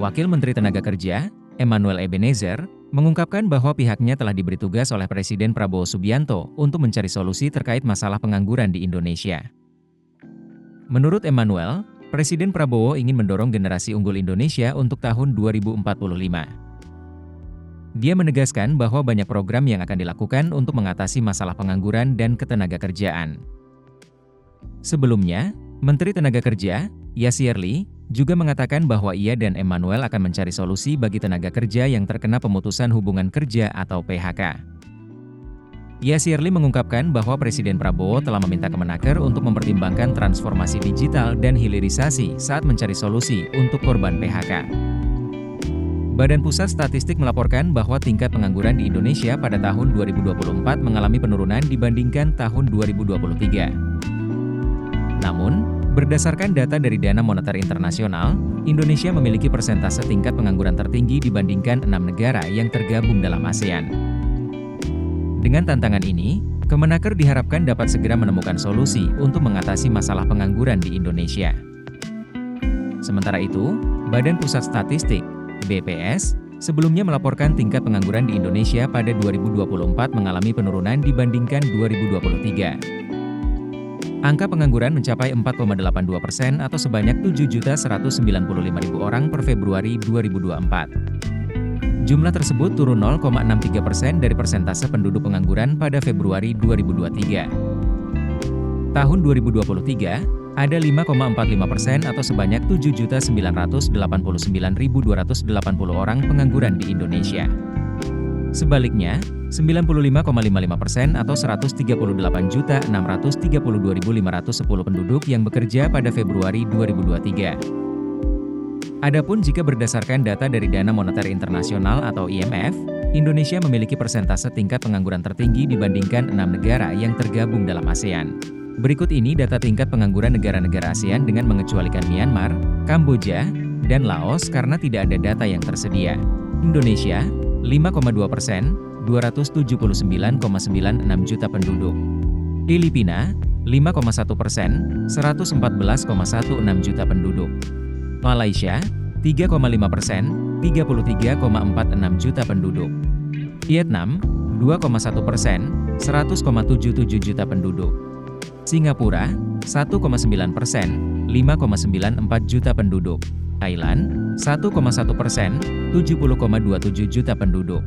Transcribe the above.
Wakil Menteri Tenaga Kerja, Emmanuel Ebenezer, mengungkapkan bahwa pihaknya telah diberi tugas oleh Presiden Prabowo Subianto untuk mencari solusi terkait masalah pengangguran di Indonesia. Menurut Emmanuel, Presiden Prabowo ingin mendorong generasi unggul Indonesia untuk tahun 2045. Dia menegaskan bahwa banyak program yang akan dilakukan untuk mengatasi masalah pengangguran dan ketenagakerjaan. Sebelumnya, Menteri Tenaga Kerja, Yasir Lee, juga mengatakan bahwa ia dan Emmanuel akan mencari solusi bagi tenaga kerja yang terkena pemutusan hubungan kerja atau PHK. Yasir Lee mengungkapkan bahwa Presiden Prabowo telah meminta Kemenaker untuk mempertimbangkan transformasi digital dan hilirisasi saat mencari solusi untuk korban PHK. Badan Pusat Statistik melaporkan bahwa tingkat pengangguran di Indonesia pada tahun 2024 mengalami penurunan dibandingkan tahun 2023. Namun, berdasarkan data dari Dana Moneter Internasional, Indonesia memiliki persentase tingkat pengangguran tertinggi dibandingkan 6 negara yang tergabung dalam ASEAN. Dengan tantangan ini, Kemenaker diharapkan dapat segera menemukan solusi untuk mengatasi masalah pengangguran di Indonesia. Sementara itu, Badan Pusat Statistik, BPS, sebelumnya melaporkan tingkat pengangguran di Indonesia pada 2024 mengalami penurunan dibandingkan 2023. Angka pengangguran mencapai 4,82% atau sebanyak 7.195.000 orang per Februari 2024. Jumlah tersebut turun 0,63% dari persentase penduduk pengangguran pada Februari 2023. Tahun 2023, ada 5,45% atau sebanyak 7.989.280 orang pengangguran di Indonesia. Sebaliknya, 95,55% atau 138.632.510 penduduk yang bekerja pada Februari 2023. Adapun jika berdasarkan data dari Dana Moneter Internasional atau IMF, Indonesia memiliki persentase tingkat pengangguran tertinggi dibandingkan 6 negara yang tergabung dalam ASEAN. Berikut ini data tingkat pengangguran negara-negara ASEAN dengan mengecualikan Myanmar, Kamboja, dan Laos karena tidak ada data yang tersedia. Indonesia, 5,2%, 279,96 juta penduduk. Filipina, 5,1%, 114,16 juta penduduk. Malaysia, 3,5%, 33,46 juta penduduk. Vietnam, 2,1%, 100,77 juta penduduk. Singapura, 1,9%, 5,94 juta penduduk. Thailand, 1,1%, 70,27 juta penduduk.